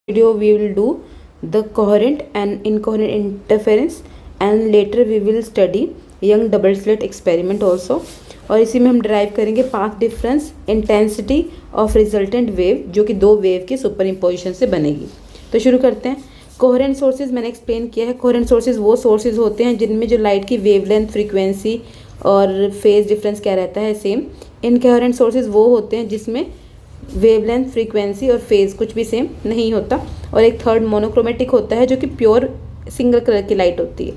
Video we will do the coherent and incoherent interference and later we will study young double slit experiment also। और इसी में हम derive करेंगे path difference intensity of resultant wave जो कि दो wave के सुपर इम्पोजिशन से बनेगी। तो शुरू करते हैं। कोहेरेंट सोर्सेज मैंने एक्सप्लेन किया है। कोहेरेंट सोर्सेज वो सोर्सेज होते हैं जिनमें जो लाइट की वेवलेंथ, फ्रीक्वेंसी और फेज डिफरेंस क्या रहता है सेम। इनकोहेरेंट सोर्सेज वो होते हैं जिसमें वेवलेंथ, फ्रीक्वेंसी और फेज कुछ भी सेम नहीं होता। और एक थर्ड मोनोक्रोमेटिक होता है जो कि प्योर सिंगल कलर की लाइट होती है।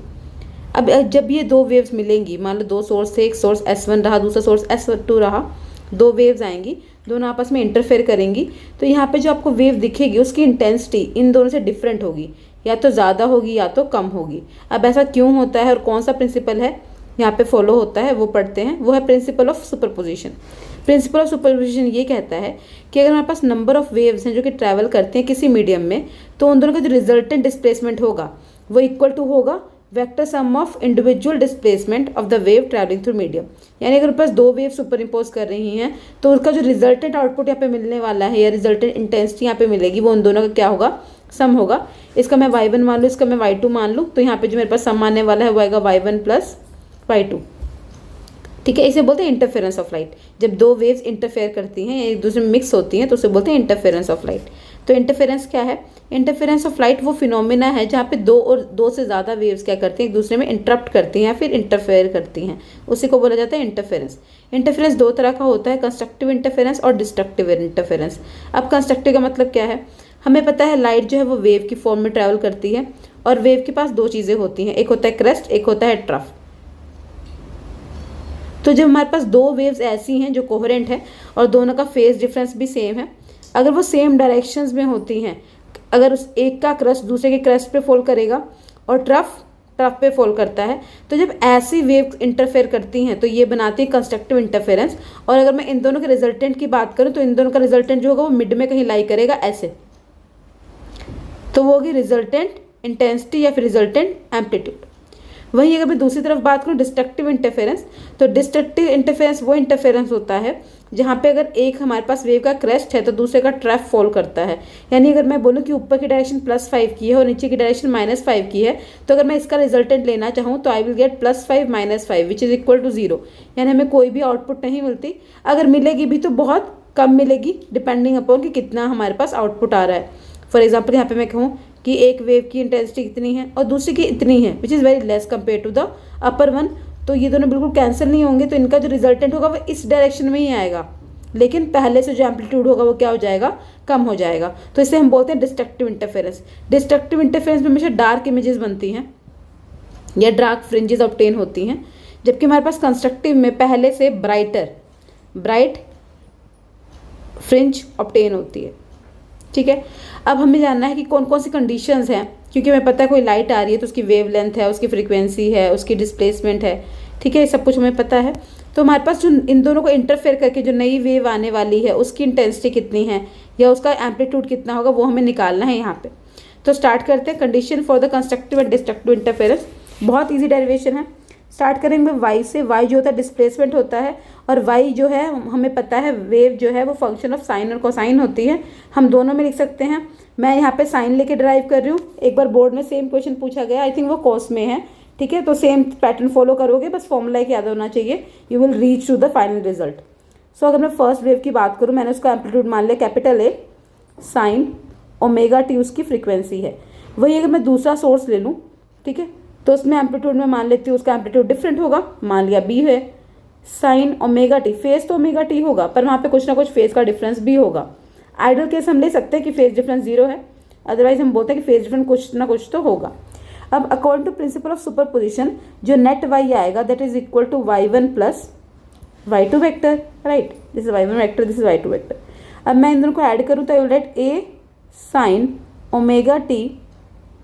अब जब ये दो वेव्स मिलेंगी, मान लो दो सोर्स से, एक सोर्स S1 रहा, दूसरा सोर्स S2 रहा, दो वेव्स आएंगी, दोनों आपस में इंटरफेयर करेंगी, तो यहाँ पे जो आपको वेव दिखेगी उसकी इंटेंसिटी इन दोनों से डिफरेंट होगी, या तो ज़्यादा होगी या तो कम होगी। अब ऐसा क्यों होता है और कौन सा प्रिंसिपल है यहाँ पे फॉलो होता है वो पढ़ते हैं। वो है principal of superposition. Principal of superposition ये कहता है कि अगर हमारे पास नंबर ऑफ वेव्स हैं जो कि ट्रैवल करते हैं किसी मीडियम में, तो उन दोनों का जो रिजल्टेंट डिस्प्लेसमेंट होगा वो इक्वल टू होगा vector sum of individual displacement of the wave travelling through medium. यानी अगर पास दो वेव सुपर इम्पोज कर रही हैं तो उसका जो रिजल्टेंट आउटपुट यहाँ पे मिलने वाला है या रिजल्टेंट इंटेंसिटी यहाँ पे मिलेगी वो उन दोनों का क्या होगा, सम होगा। इसका मैं y1 मान लूँ, इसका मैं y2 मान लूँ, तो यहाँ पे जो मेरे पास सम आने वाला है वो आएगा y1 प्लस y2। ठीक है, इसे बोलते हैं इंटरफेरेंस ऑफ लाइट। जब दो वेव्स इंटरफेयर करती हैं, एक दूसरे में मिक्स होती हैं, तो उसे बोलते हैं इंटरफेरेंस ऑफ लाइट। तो इंटरफेरेंस क्या है? इंटरफेरेंस ऑफ लाइट वो फिनोमिना है जहाँ पे दो और दो से ज़्यादा वेव्स क्या करती हैं, एक दूसरे में इंटरप्ट करती हैं या फिर इंटरफेयर करती हैं, उसी को बोला जाता है इंटरफेरेंस। इंटरफेरेंस दो तरह का होता है, कंस्ट्रक्टिव इंटरफेरेंस और डिस्ट्रक्टिव इंटरफेरेंस। अब कंस्ट्रक्टिव का मतलब क्या है? हमें पता है लाइट जो है वो वेव की फॉर्म में ट्रैवल करती है और वेव के पास दो चीज़ें होती हैं, एक होता है क्रेस्ट, एक होता है ट्रफ। तो जब हमारे पास दो वेव्स ऐसी हैं जो कोहेरेंट है और दोनों का फेज डिफरेंस भी सेम है, अगर वो सेम डायरेक्शंस में होती हैं, अगर उस एक का क्रस्ट दूसरे के क्रस्ट पे फॉल करेगा और ट्रफ पे फॉल करता है, तो जब ऐसी वेव इंटरफेयर करती हैं तो ये बनाती है कंस्ट्रक्टिव इंटरफेरेंस। और अगर मैं इन दोनों के रिजल्टेंट की बात करूँ तो इन दोनों का रिजल्टेंट जो होगा वो मिड में कहीं लाई करेगा ऐसे, तो वो होगी रिजल्टेंट इंटेंसिटी या फिर रिजल्टेंट एम्पलीट्यूड। वहीं अगर मैं दूसरी तरफ बात करूँ डिस्ट्रक्टिव इंटरफेरेंस, तो डिस्ट्रक्टिव इंटरफेरेंस वो इंटरफेरेंस होता है जहाँ पे अगर एक हमारे पास वेव का क्रेस्ट है तो दूसरे का ट्रफ फॉल करता है। यानी अगर मैं बोलूँ कि ऊपर की डायरेक्शन +5 की है और नीचे की डायरेक्शन -5 की है, तो अगर मैं इसका रिजल्टेंट लेना चाहूँ तो I will get +5 -5 which is equal to 0। यानी हमें कोई भी आउटपुट नहीं मिलती, अगर मिलेगी भी तो बहुत कम मिलेगी, डिपेंडिंग अपॉन कि कितना हमारे पास आउटपुट आ रहा है। फॉर एग्जाम्पल यहाँ पे मैं कहूँ कि एक वेव की इंटेंसिटी इतनी है और दूसरी की इतनी है, which is very less compare to the upper one, तो ये दोनों बिल्कुल कैंसिल नहीं होंगे, तो इनका जो रिजल्टेंट होगा वो इस डायरेक्शन में ही आएगा, लेकिन पहले से जो एम्पलीट्यूड होगा वो क्या हो जाएगा, कम हो जाएगा। तो इसे हम बोलते हैं डिस्ट्रक्टिव इंटरफेरेंस। डिस्ट्रक्टिव इंटरफेरेंस में हमेशा डार्क इमेजेस बनती हैं या डार्क फ्रिंजेस ऑब्टेन होती हैं, जबकि हमारे पास कंस्ट्रक्टिव में पहले से ब्राइट फ्रिंज ऑब्टेन होती है। ठीक है, अब हमें जानना है कि कौन कौन सी कंडीशंस हैं, क्योंकि हमें पता है कोई लाइट आ रही है तो उसकी वेवलेंथ है, उसकी फ्रीक्वेंसी है, उसकी डिस्प्लेसमेंट है। ठीक है, ये सब कुछ हमें पता है। तो हमारे पास जो इन दोनों को इंटरफेयर करके जो नई वेव आने वाली है उसकी इंटेंसिटी कितनी है या उसका एम्पलीट्यूड कितना होगा वो हमें निकालना है यहाँ पे। तो स्टार्ट करते हैं। Condition for the constructive and destructive interference, बहुत ईजी डेरिवेशन है। स्टार्ट करेंगे y से। y जो होता है डिस्प्लेसमेंट होता है, और y जो है हमें पता है वेव जो है वो फंक्शन ऑफ साइन और कोसाइन होती है। हम दोनों में लिख सकते हैं। मैं यहाँ पे साइन लेके ड्राइव कर रही हूँ। एक बार बोर्ड में सेम क्वेश्चन पूछा गया, आई थिंक वो कॉस में है। ठीक है, तो सेम पैटर्न फॉलो करोगे, बस फॉर्मूला एक याद होना चाहिए, you will reach to the final result. So अगर मैं फर्स्ट वेव की बात करूँ, मैंने उसका एम्पलीट्यूड मान लिया capital A, sine omega t उसकी फ्रीक्वेंसी है। वही अगर मैं दूसरा सोर्स ले लूँ, ठीक है, तो उसमें एम्पलीट्यूड में मान लेती हूँ उसका एम्पलीट्यूड डिफरेंट होगा, मान लिया B है, साइन ओमेगा t, फेज तो ओमेगा t होगा पर वहाँ पे कुछ ना कुछ फेज का डिफरेंस भी होगा। आइडियल केस हम ले सकते हैं कि फेज डिफरेंस 0 है, अदरवाइज हम बोलते हैं कि फेज डिफरेंस कुछ ना कुछ तो होगा। अब according to principle of superposition जो नेट y आएगा that is equal to y1 plus y2 vector, right. This is y1 vector, this is y2 vector. अब मैं इन दोनों को ऐड करूँ तो I will write a sine omega t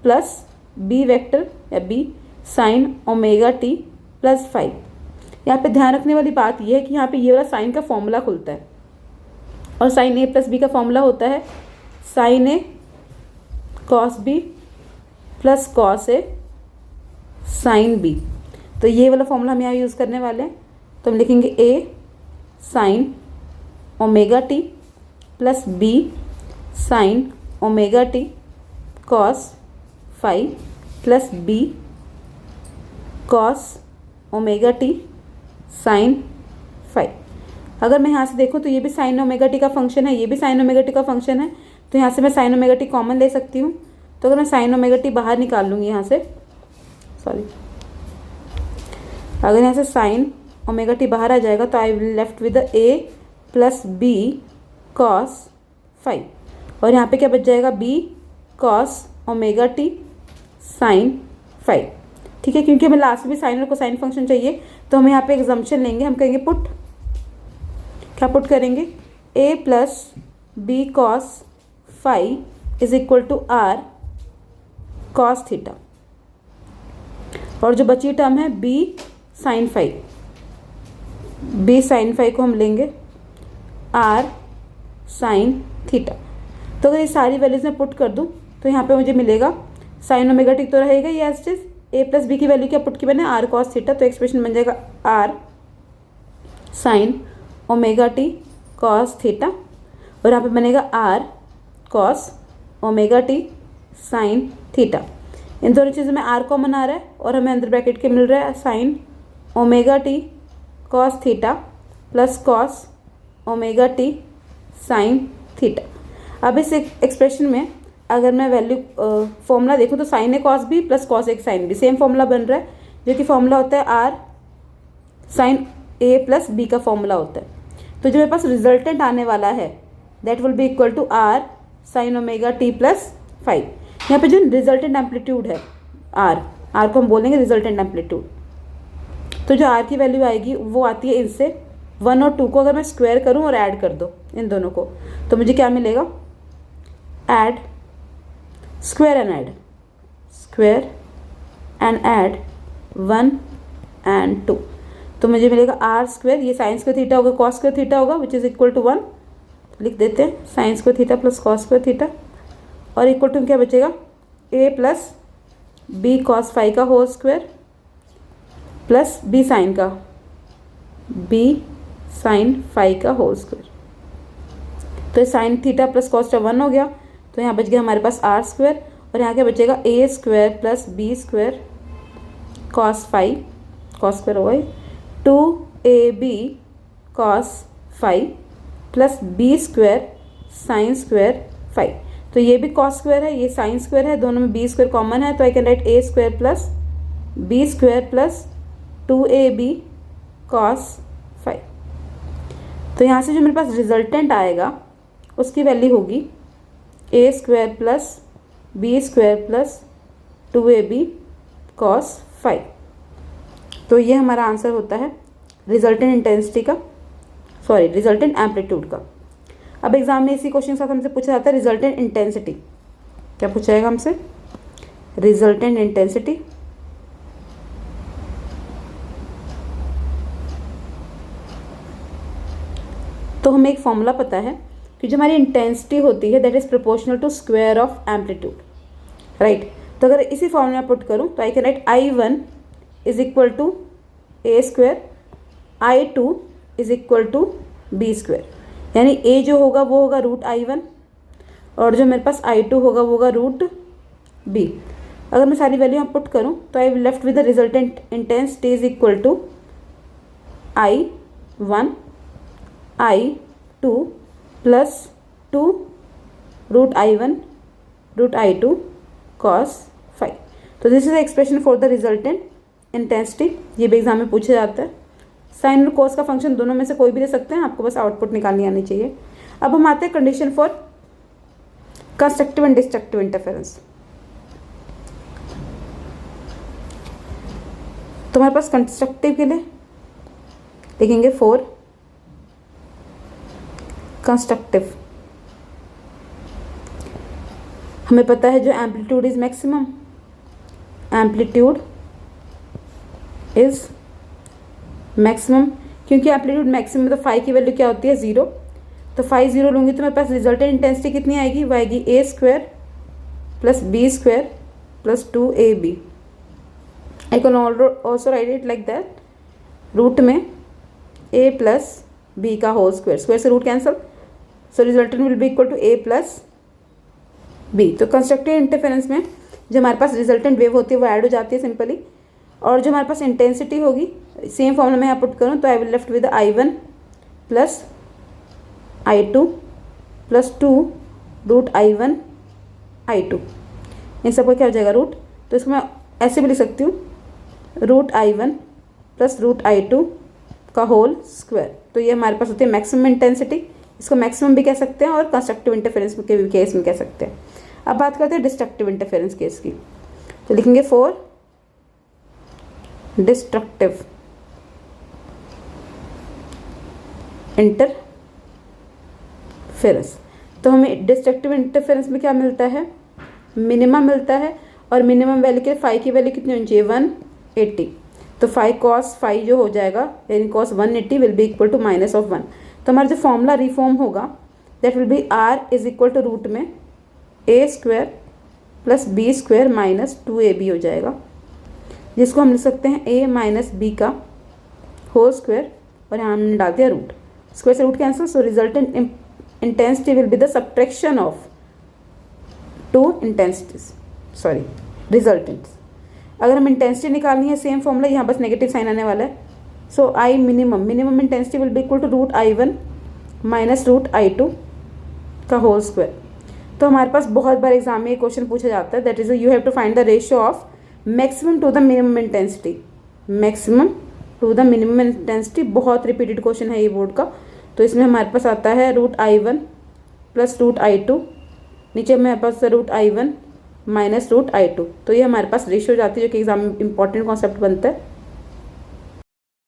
plus b vector या b sine omega t plus 5। यहाँ पे ध्यान रखने वाली बात यह है कि यहाँ पे ये वाला साइन का फॉर्मूला खुलता है और साइन a प्लस b का फॉर्मूला होता है sine a cos b plus cos A sine B. तो ये वाला फॉर्मूला हम यहाँ यूज़ करने वाले हैं। तो हम लिखेंगे a sine omega t plus b sine omega T cos phi plus B cos omega T sine phi. अगर मैं यहाँ से देखूँ तो ये भी साइन ओमेगा टी का फंक्शन है, ये भी साइन ओमेगा टी का फंक्शन है, तो यहाँ से मैं साइन ओमेगा टी कॉमन ले सकती हूँ। तो अगर मैं साइन ओमेगा टी बाहर निकाल लूँगी यहाँ से, सॉरी, अगर यहाँ से साइन ओमेगा टी बाहर आ जाएगा तो I will left with A plus B cos five, और यहाँ पे क्या बच जाएगा, B cos omega T sine five. ठीक है, क्योंकि हमें लास्ट में साइन और कोसाइन फंक्शन चाहिए, तो हम यहाँ पे एग्जाम्पशन लेंगे, हम कहेंगे पुट, क्या पुट करेंगे, A plus B cos phi is equal to R cos theta, और जो बची टर्म है B sine phi, B sine phi को हम लेंगे आर साइन थीटा। तो अगर ये सारी वैल्यूज मैं पुट कर दूँ तो यहाँ पे मुझे मिलेगा साइन ओमेगा टी तो रहेगा ये as it is, A plus B की वैल्यू क्या पुट की मैंने, आर कॉस थीटा, तो एक्सप्रेशन बन जाएगा R sine omega T cos theta, और यहाँ पे बनेगा R cos omega T sine theta. इन दोनों चीज़ों में आर कॉमन आ रहा है और हमें अंदर ब्रैकेट के मिल रहा है sign omega T cos theta plus cos omega T sine theta. अब इस एक्सप्रेशन में अगर मैं वैल्यू फॉर्मूला देखूँ तो sine A cos B plus cos A sine B, same formula बन रहा है, जो कि फॉर्मूला होता है R sine A plus B का फॉर्मूला होता है। तो जो मेरे पास रिजल्टेंट आने वाला है that will be equal to R sine omega T plus five. यहाँ पे जो रिजल्टेंट एम्पलीट्यूड है आर को हम बोलेंगे रिजल्टेंट एम्पलीट्यूड, तो जो आर की वैल्यू आएगी वो आती है इनसे 1 और 2 को अगर मैं स्क्वायर करूँ और ऐड कर दो इन दोनों को, तो मुझे क्या मिलेगा, add square and add, square and add 1 and 2, तो मुझे मिलेगा आर स्क्वायर, ये साइन स्क्वायर थीटा होगा कॉस स्क्वायर थीटा होगा विच इज इक्वल टू 1, लिख देते हैं sine square theta plus cos square theta, और इक्वल टू क्या बचेगा, A plus B cos five का whole square plus B sine का, बी साइन फाइव का होल स्क्वायर। तो साइन थीटा प्लस कॉस 1 हो गया, तो यहाँ बच गया हमारे पास आर स्क्वायर, और यहाँ क्या बचेगा, A square plus B square cos phi, cos square होगा 2ab cos phi plus B square sine square phi. तो ये भी कॉस स्क्वायर है, ये साइन स्क्वायर है, दोनों में बी स्क्वायर कॉमन है, तो I can write A square plus B square plus 2ab cos five. तो यहाँ से जो मेरे पास रिजल्टेंट आएगा उसकी वैल्यू होगी A square plus B square plus 2ab cos five. तो ये हमारा आंसर होता है रिजल्टेंट इंटेंसिटी का, सॉरी रिजल्टेंट एम्पलीट्यूड का। अब एग्जाम में इसी क्वेश्चन के साथ हमसे पूछा जाता है रिजल्टेंट इंटेंसिटी, क्या पूछा जाएगा हमसे, रिजल्टेंट इंटेंसिटी। तो हमें एक फॉर्मूला पता है कि जो हमारी इंटेंसिटी होती है that is proportional to square of amplitude, right. तो अगर इसी फॉर्मूला में पुट करूं तो I can write I1 is equal to A square, I2 is equal to B square, यानी ए जो होगा वो होगा रूट I1 और जो मेरे पास I2 होगा वो होगा रूट बी। अगर मैं सारी वैल्यू यहाँ पुट करूँ तो I will left with the resultant intensity is equal to I1 I2 plus 2 root I1 root I2 cos 5। तो this is the expression for the resultant intensity, ये भी एग्जाम में पूछा जाता है। साइन और कोस का फंक्शन दोनों में से कोई भी दे सकते हैं, आपको बस आउटपुट निकालनी आनी चाहिए। अब हम आते हैं condition for constructive and destructive interference. तो हमारे पास कंस्ट्रक्टिव के लिए लिखेंगे फॉर कंस्ट्रक्टिव, हमें पता है जो amplitude is maximum, amplitude is maximum, क्योंकि एम्पलीट्यूड मैक्सिमम तो फाइव की वैल्यू क्या होती है 0, तो 5 0 लूँगी तो मेरे पास रिजल्टेंट इंटेंसिटी कितनी आएगी, वो आएगी A square plus B square plus 2ab। I can also write it like that, root में a प्लस बी का होल स्क्वायर, स्क्वायर से root cancel, so resultant will be equal to a plus B. तो constructive interference में जो हमारे पास resultant wave होती है वो ऐड हो जाती है सिंपली, और जो हमारे पास इंटेंसिटी होगी सेम फॉर्मूला में यहाँ पुट करूँ तो I will left with I1 plus I2 plus 2 root I1 I2, इन सबका क्या हो जाएगा रूट। तो इसको मैं ऐसे भी लिख सकती हूँ root I1 plus root I2 का होल स्क्वायर। तो ये हमारे पास होती है मैक्सिमम इंटेंसिटी, इसको मैक्सिमम भी कह सकते हैं और कंस्ट्रक्टिव इंटरफेरेंस के केस में कह सकते हैं। अब बात करते हैं डिस्ट्रक्टिव इंटरफेरेंस केस की, तो लिखेंगे फॉर डिस्ट्रक्टिव इंटरफेरेंस। तो हमें डिस्ट्रक्टिव इंटरफेरेंस में क्या मिलता है, मिनिमम मिलता है, और मिनिमम वैल्यू के फाई की वैल्यू कितनी होनी चाहिए 180। तो फाई कॉस फाई जो हो जाएगा यानी cos 180 will be equal to minus of 1। तो हमारा जो फॉर्मूला रिफॉर्म होगा that will be R is equal to root में A square plus B square minus 2ab हो जाएगा, जिसको हम लिख सकते हैं a माइनस बी का होल स्क्वायर, और यहाँ हमने डाल दिया रूट, स्क्वायर से root cancel. So resultant intensity will be the subtraction of two intensities, sorry रिजल्टेंट्स। अगर हम इंटेंसिटी निकालनी है सेम फॉर्मूला, यहाँ बस नेगेटिव साइन आने वाला है। So I minimum intensity will be equal to root I1 minus root I2 का होल स्क्वायर। तो हमारे पास बहुत बार एग्जाम में ये क्वेश्चन पूछा जाता है, that is you have to find the ratio of maximum to the minimum intensity, maximum to the minimum intensity. बहुत रिपीटेड क्वेश्चन है ये बोर्ड का। तो इसमें हमारे पास आता है root I1 plus root I2, नीचे हमारे पास root I1 minus root I2। तो ये हमारे पास रेशियो जाती है जो कि एग्जाम में इंपॉर्टेंट कॉन्सेप्ट बनता है।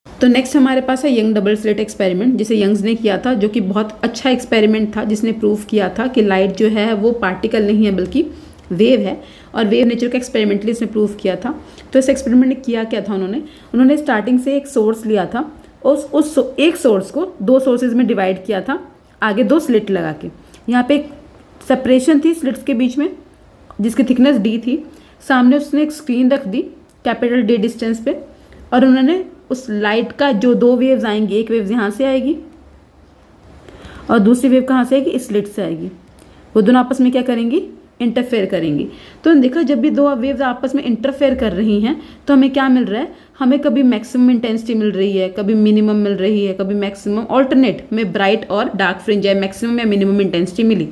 तो नेक्स्ट हमारे पास है यंग डबल स्लिट एक्सपेरिमेंट, जिसे यंग्स ने किया था, जो कि बहुत अच्छा एक्सपेरिमेंट था, जिसने प्रूव किया था कि लाइट जो है वो पार्टिकल नहीं है बल्कि वेव है, और वेव नेचर का एक्सपेरिमेंटली इसने प्रूव किया था। तो इस एक्सपेरिमेंट ने किया क्या था, उन्होंने स्टार्टिंग से एक सोर्स लिया था, उस एक सोर्स को दो सोर्सेज में डिवाइड किया था, आगे दो स्लिट लगा के। यहाँ पे एक सेपरेशन थी स्लिट्स के बीच में जिसकी थिकनेस d थी, सामने उसने एक स्क्रीन रख दी कैपिटल D डिस्टेंस पे, और उन्होंने उस लाइट का जो दो वेव्स आएंगी, एक वेव यहाँ से आएगी और दूसरी वेव कहाँ से आएगी, इस स्लिट से आएगी, वो दोनों आपस में क्या करेंगी, इंटरफेयर करेंगी। तो देखा जब भी दो वेव्स आपस में इंटरफेयर कर रही हैं तो हमें क्या मिल रहा है, हमें कभी मैक्सिमम इंटेंसिटी मिल रही है, कभी मिनिमम मिल रही है, कभी मैक्सिमम, ऑल्टरनेट में ब्राइट और डार्क फ्रिंज है, मैक्सिमम या मिनिमम इंटेंसिटी मिली।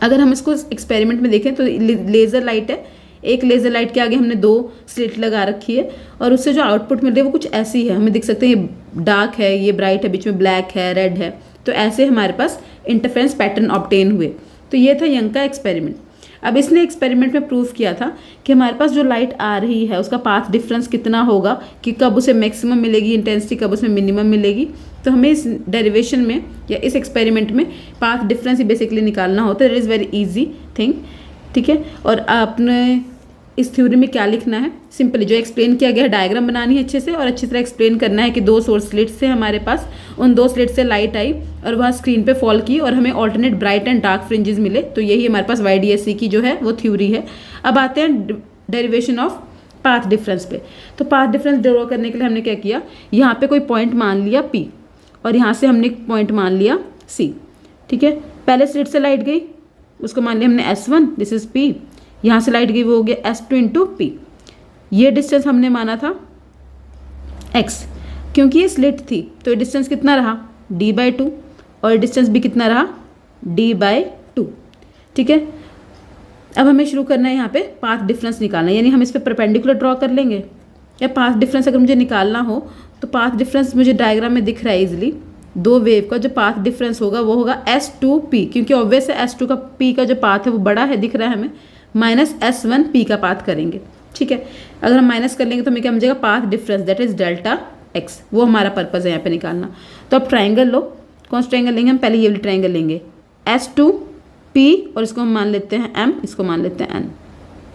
अगर हम इसको एक्सपेरिमेंट में देखें तो लेज़र लाइट है, एक लेज़र लाइट के आगे हमने दो स्लिट लगा रखी है, और उससे जो आउटपुट मिल रही है वो कुछ ऐसी है, हमें दिख सकते हैं ये डार्क है, ये ब्राइट है, बीच में ब्लैक है, रेड है। तो ऐसे हमारे पास इंटरफेरेंस पैटर्न ऑब्टेन हुए। तो ये था यंग का एक्सपेरिमेंट। अब इसने एक्सपेरिमेंट में प्रूव किया था कि हमारे पास जो लाइट आ रही है उसका पाथ डिफरेंस कितना होगा, कि कब उसे मैक्सिमम मिलेगी इंटेंसिटी, कब उसमें मिनिमम मिलेगी। तो हमें इस डेरिवेशन में या इस एक्सपेरिमेंट में पाथ डिफरेंस ही बेसिकली निकालना होता है। It is very easy thing, ठीक है। और आपने इस थ्योरी में क्या लिखना है, सिंपली जो एक्सप्लेन किया गया है डायग्राम बनानी है अच्छे से, और अच्छी तरह एक्सप्लेन करना है कि दो सोर्स स्लिट से हमारे पास, उन दो स्लिट से लाइट आई और वह स्क्रीन पे फॉल की और हमें alternate bright and dark fringes मिले। तो यही हमारे पास YDSC की जो है वो थ्योरी है। अब आते हैं डेरिवेशन ऑफ पाथ डिफरेंस पे। तो पाथ डिफरेंस ड्रॉ करने के लिए हमने क्या किया, यहाँ पे कोई पॉइंट मान लिया P और यहाँ से हमने पॉइंट मान लिया C, ठीक है। पहले स्लिट से लाइट गई, उसको मान लिया हमने S1, दिस इज P। यहाँ से लाइट गई, वो हो गया S2 इंटू P। ये डिस्टेंस हमने माना था X, क्योंकि ये स्लिट थी तो ये डिस्टेंस कितना रहा D/2, और ये डिस्टेंस भी कितना रहा D/2, ठीक है। अब हमें शुरू करना है यहाँ पे पाथ डिफरेंस निकालना, यानी हम इस पर परपेंडिकुलर ड्रॉ कर लेंगे। या पाथ डिफरेंस अगर मुझे निकालना हो तो पाथ डिफरेंस मुझे डायग्राम में दिख रहा है इजिली, दो वेव का जो पाथ डिफरेंस होगा वो होगा S2P, क्योंकि ऑब्वियस है S2 का P का जो पाथ है वो बड़ा है, दिख रहा है हमें, माइनस S1P का पाथ करेंगे, ठीक है। अगर हम माइनस कर लेंगे तो हमें क्या मिलेगा, path difference that is delta x, वो हमारा पर्पज है यहाँ पे निकालना। तो अब ट्राइंगल लो, कौन सा ट्राइंगल लेंगे हम, पहले ये वाली ट्राइंगल लेंगे S2P और इसको हम मान लेते हैं M, इसको मान लेते हैं N,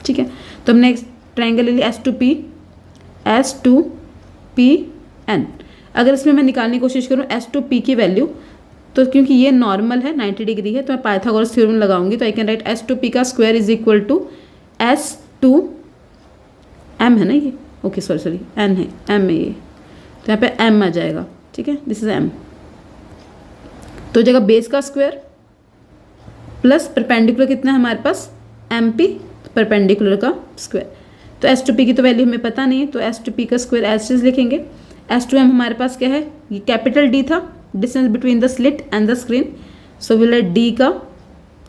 ठीक है। तो हमने ट्राइंगल ले लिया S2P/N। अगर इसमें मैं निकालने की कोशिश करूँ S2P की वैल्यू, तो क्योंकि ये नॉर्मल है 90 डिग्री है तो मैं पाइथागोरस थ्योरम लगाऊंगी, तो आई कैन राइट S2P का square is equal to S2M है ना ये, ओके सॉरी N है, M है ये, तो यहाँ पे M आ जाएगा, ठीक है, दिस इज M। तो जगह बेस का स्क्वायर प्लस परपेंडिकुलर कितना है हमारे पास MP, परपेंडिकुलर का स्क्वायर। तो S2P की तो वैल्यू हमें पता नहीं है, तो S2P का स्क्वायर एज इज लिखेंगे। S2M हमारे पास क्या है, ये कैपिटल D था, distance between the slit and the screen, so will let D का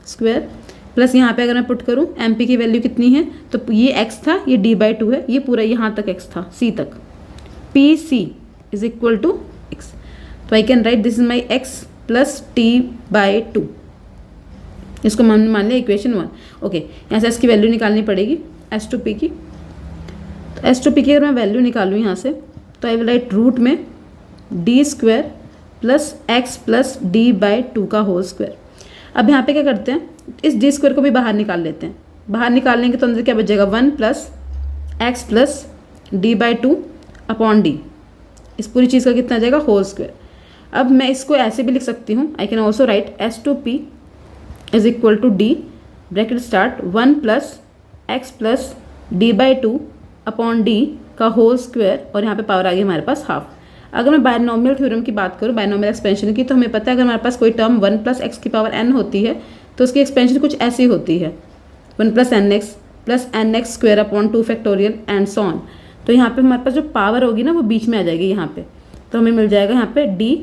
स्क्वायर प्लस यहाँ पे अगर मैं पुट करूँ MP की वैल्यू कितनी है, तो ये x था, ये D/2 है, ये पूरा यहाँ तक x था, C तक, PC is equal to x। तो I can write this is my x plus T/2। इसको मान लिया इक्वेशन 1। ओके, यहाँ से s की वैल्यू निकालनी पड़ेगी S2P की। तो S2P की अगर मैं वैल्यू निकालूँ यहाँ से, तो आई विल राइट रूट में D² plus x plus D/2 का होल स्क्वायर। अब यहाँ पे क्या करते हैं, इस D² को भी बाहर निकाल लेते हैं। बाहर निकाल लेंगे तो अंदर क्या बचेगा, 1 plus x plus D/2 upon D। इस पूरी चीज़ का कितना आ जाएगा, होल स्क्वायर। अब मैं इसको ऐसे भी लिख सकती हूँ, I can also write S2P is equal to D bracket start 1 plus x plus D/2 upon D का होल स्क्वायर, और यहाँ पे पावर आ गई हमारे पास हाफ। अगर मैं बायनोमियल थ्योरम की बात करूँ, बायनोमियल एक्सपेंशन की, तो हमें पता है अगर हमारे पास कोई टर्म 1 प्लस x की पावर n होती है तो उसकी एक्सपेंशन कुछ ऐसी होती है, 1 plus nx square upon 2 factorial and so on. तो यहाँ पे हमारे पास जो पावर होगी ना वो बीच में आ जाएगी यहाँ पे, तो हमें मिल जाएगा यहाँ पे D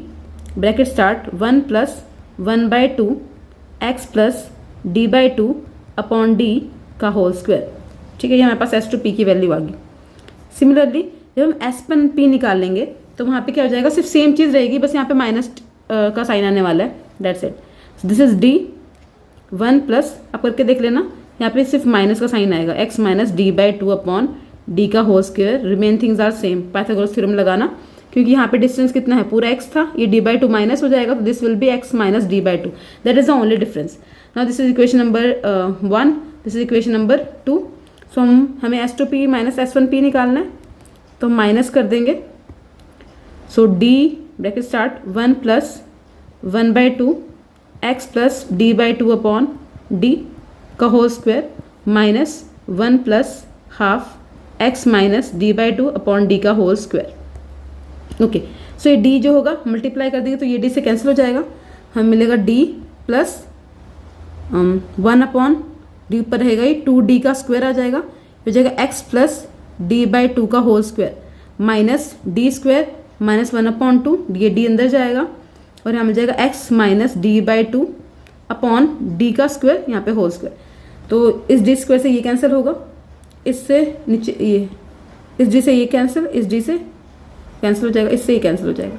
bracket start 1 plus 1/2 x plus D/2 upon D का होल स्क्वायर। ठीक है, ये हमारे पास S2P की वैल्यू आ गई। सिमिलरली जब हम S1P निकालेंगे तो वहाँ पे क्या हो जाएगा, सिर्फ सेम चीज़ रहेगी, बस यहाँ पे माइनस का साइन आने वाला है, that's it. This is D 1 plus, आप करके देख लेना, यहाँ पे सिर्फ माइनस का साइन आएगा, x minus D/2 upon D का whole square. Remain things are same, Pythagoras theorem लगाना, क्योंकि यहाँ पे डिस्टेंस कितना है, पूरा x था, ये D/2 माइनस हो जाएगा, तो this will B x minus D/2, that is the only difference. Now this is equation number 1, this is equation number 2। सो हमें S2P माइनस S1P निकालना है, तो हम माइनस कर देंगे। So D bracket start 1 plus 1/2 x plus D/2 upon D का whole square minus 1 plus half x minus D/2 upon D का whole square. Okay, so ये D जो होगा मल्टीप्लाई कर देंगे तो ये D से कैंसिल हो जाएगा, हमें मिलेगा D प्लस 1 अपॉन D ऊपर रहेगा ये 2D का स्क्वायर आ जाएगा, हो जाएगा x प्लस D/2 का whole square minus D² minus 1 upon 2, ये D अंदर जाएगा और यहाँ मिल जाएगा x minus D/2 upon D का स्क्वायर, यहाँ पे होल स्क्वायर। तो इस D² से ये कैंसिल होगा, इससे नीचे ये, इस D से ये कैंसिल, इस D से कैंसिल हो जाएगा, इससे ये कैंसिल हो जाएगा।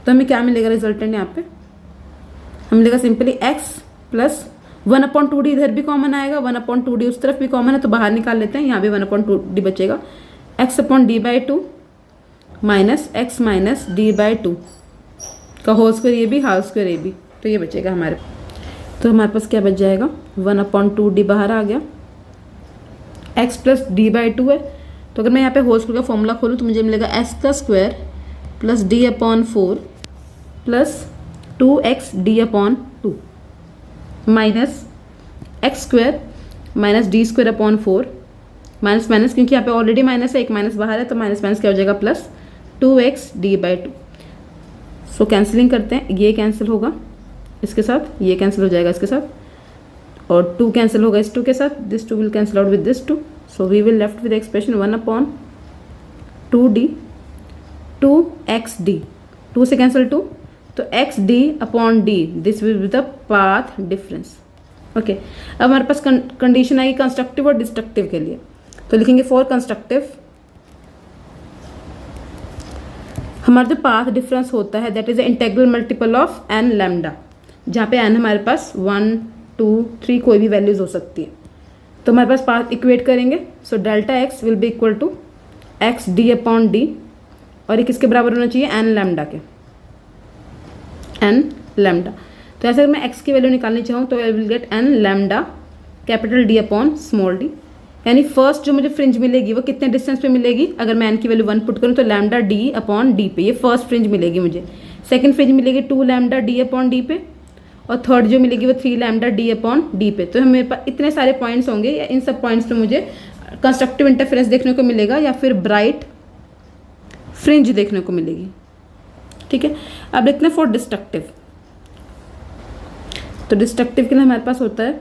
तो हमें क्या मिलेगा रिजल्टेंट, यहाँ पे हमें मिलेगा simply x plus 1 upon 2D, इधर भी कॉमन आएगा, 1 अपॉन 2D उस तरफ भी कॉमन है, तो बाहर निकाल लेते हैं, यहाँ भी 1 अपॉन 2D बचेगा, x upon D/2 minus x minus D/2 का होल स्क्वायर, ये भी हाफ स्क्वायर ये भी, तो ये बचेगा हमारे। तो हमारे पास क्या बच जाएगा, 1 अपॉन 2D बाहर आ गया, x प्लस D/2 है, तो अगर मैं यहाँ पे होल स्क्वायर का फॉर्मूला खोलूँ तो मुझे मिलेगा s का square plus D upon 4 plus 2xD upon 2 minus x square minus D² upon 4 minus minus, क्योंकि यहाँ पे ऑलरेडी माइनस है, एक माइनस बाहर है, तो माइनस माइनस क्या हो जाएगा, प्लस 2xD/2। सो कैंसिलिंग करते हैं, ये कैंसिल होगा इसके साथ, ये कैंसिल हो जाएगा इसके साथ, और 2 कैंसिल होगा इस 2 के साथ, this 2 will cancel out with this 2, so we will left with expression 1 upon 2D 2xD, 2 से कैंसिल 2, तो xD upon D, this will be the path difference. Okay, अब हमारे पास कंडीशन आएगी कंस्ट्रक्टिव और डिस्ट्रक्टिव के लिए, तो लिखेंगे फॉर कंस्ट्रक्टिव हमारा जो पाथ डिफरेंस होता है that is the integral multiple of n lambda, जहाँ पे n हमारे पास 1 2 3 कोई भी वैल्यूज हो सकती है। तो हमारे पास पाथ इक्वेट करेंगे, so delta x will be equal to xD upon D, और ये किसके बराबर होना चाहिए, n लैम्डा के, n लैम्डा। तो ऐसे अगर मैं x की वैल्यू निकालनी चाहूँ तो I will gate n lambda capital D upon small d, यानी फर्स्ट जो मुझे फ्रिंज मिलेगी वो कितने डिस्टेंस पे मिलेगी, अगर मैं n की वैल्यू 1 पुट करूँ तो लैम्डा D अपॉन D पे, ये फर्स्ट फ्रिंज मिलेगी मुझे। सेकंड फ्रिंज मिलेगी 2 लैम्डा D अपॉन D पे, और थर्ड जो मिलेगी वो 3 लैम्डा D अपॉन D पे। तो मेरे पास इतने सारे पॉइंट्स होंगे, या इन सब पॉइंट्स पे मुझे कंस्ट्रक्टिव इंटरफेरेंस देखने को मिलेगा या फिर ब्राइट फ्रिंज देखने को मिलेगी। ठीक है, अब देखते हैं फॉर डिस्ट्रक्टिव। तो डिस्ट्रक्टिव के लिए हमारे पास होता है,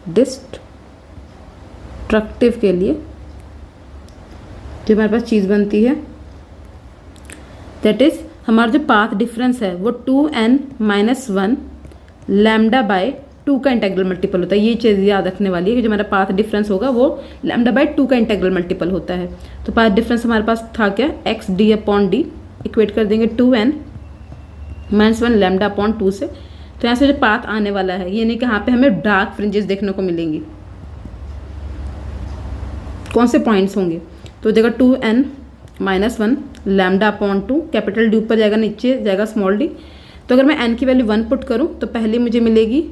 डिस्ट्रक्टिव के लिए जो हमारे पास चीज़ बनती है दैट इज़ हमारा जो पाथ डिफरेंस है वो 2n-1 लैम्डा बाय 2 का इंटेग्रल मल्टीपल होता है। ये चीज़ याद रखने वाली है कि जो हमारा पाथ डिफरेंस होगा वो लैम्डा बाय 2 का इंटेग्रल मल्टीपल होता है। तो पाथ डिफरेंस हमारे पास था क्या, x D upon D, equate कर देंगे 2n-1 लैम्डा अपॉन 2 से। तो यहाँ से जो पाथ आने वाला है ये नहीं कि यहाँ पे हमें डार्क फ्रिंजेस देखने को मिलेंगी। कौन से पॉइंट्स होंगे, तो जगह 2n-1 lambda upon 2, capital D ऊपर जाएगा, नीचे जाएगा स्मॉल डी। तो अगर मैं n की वैल्यू 1 पुट करूँ तो पहले मुझे मिलेगी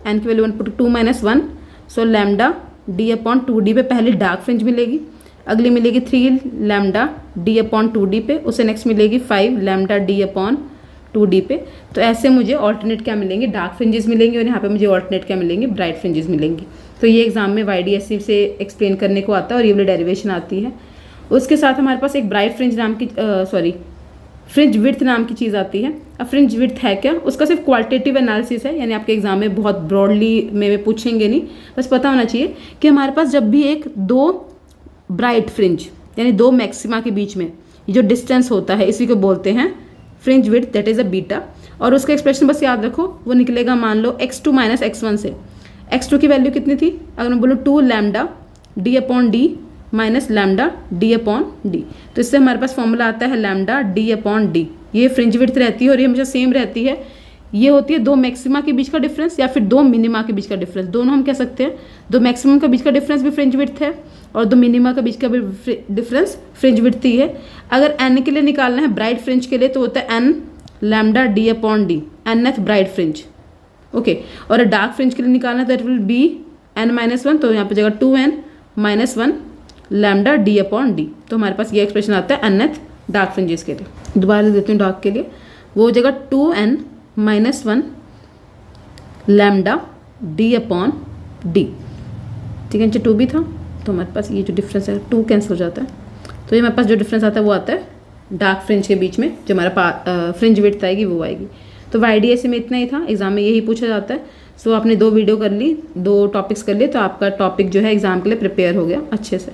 n की वैल्यू 1 पुट 2-1, सो लैम्डा डी अपॉन 2d पे पहली डार्क फ्रिंज मिलेगी, अगली मिलेगी 3 लैम्डा डी अपॉन 2d पे, उससे नेक्स्ट मिलेगी 5 लैम्डा डी अपॉन 2d पे। तो ऐसे मुझे ऑल्टरनेट क्या मिलेंगे, डार्क फ्रिंजेस मिलेंगे, और यहाँ पे मुझे ऑल्टरनेट क्या मिलेंगे, ब्राइट फ्रिंजेस मिलेंगी। तो ये एग्जाम में YDSC से एक्सप्लेन करने को आता है और ये वाली डेरिवेशन आती है। उसके साथ हमारे पास एक ब्राइट फ्रिंज नाम की फ्रिंज विड्थ नाम की चीज़ आती है। अब फ्रिंज विड्थ है क्या, उसका सिर्फ क्वालिटेटिव एनालिसिस है, यानी आपके एग्जाम में बहुत ब्रॉडली में पूछेंगे नहीं, बस पता होना चाहिए कि हमारे पास जब भी एक दो ब्राइट फ्रिंज यानी दो मैक्सिमा के बीच में जो डिस्टेंस होता है इसी को बोलते हैं fringe width, that is a beta. और उसका एक्सप्रेशन बस याद रखो, वो निकलेगा मान लो x2 माइनस x1 से। x2 की वैल्यू कितनी थी, अगर मैं बोलूँ 2 lambda D upon D minus lambda D upon D, तो इससे हमारे पास फॉर्मूला आता है लैम्डा डी अपॉन डी। ये फ्रिंज विड्थ रहती है और ये हमेशा सेम रहती है। ये होती है दो मैक्सिमा के बीच का डिफरेंस या फिर दो मिनिमा के बीच का डिफरेंस, दोनों हम कह सकते हैं। दो मैक्सिमम के बीच का डिफरेंस भी फ्रिंज विड्थ है और दो मिनिमा के बीच का भी डिफरेंस फ्रिंज विड्थ ही है। अगर n के लिए निकालना है ब्राइट फ्रिंज के लिए तो होता है n lambda D upon D, nth bright fringe, okay. और डार्क फ्रिंज के लिए निकालना है दैट विल बी n-1, तो यहाँ पे जगह 2n-1 lambda D upon D. तो हमारे पास ये एक्सप्रेशन आता है nth डार्क फ्रिंजेस के लिए। दोबारा देती हूँ डार्क के लिए, वो हो जाएगा 2n-1 lambda D upon D, ठीक है। नीचे 2 भी था तो हमारे पास ये जो डिफरेंस है 2 कैंसिल हो जाता है। तो ये हमारे पास जो डिफरेंस आता है वो आता है डार्क फ्रिंज के बीच में, जो हमारा फ्रिंज विड्थ आएगी वो आएगी। तो YDSC में इतना ही था, एग्जाम में यही पूछा जाता है। सो आपने 2 वीडियो कर ली, 2 टॉपिक्स कर लिए, तो आपका टॉपिक जो है एग्जाम के लिए प्रिपेयर हो गया अच्छे से।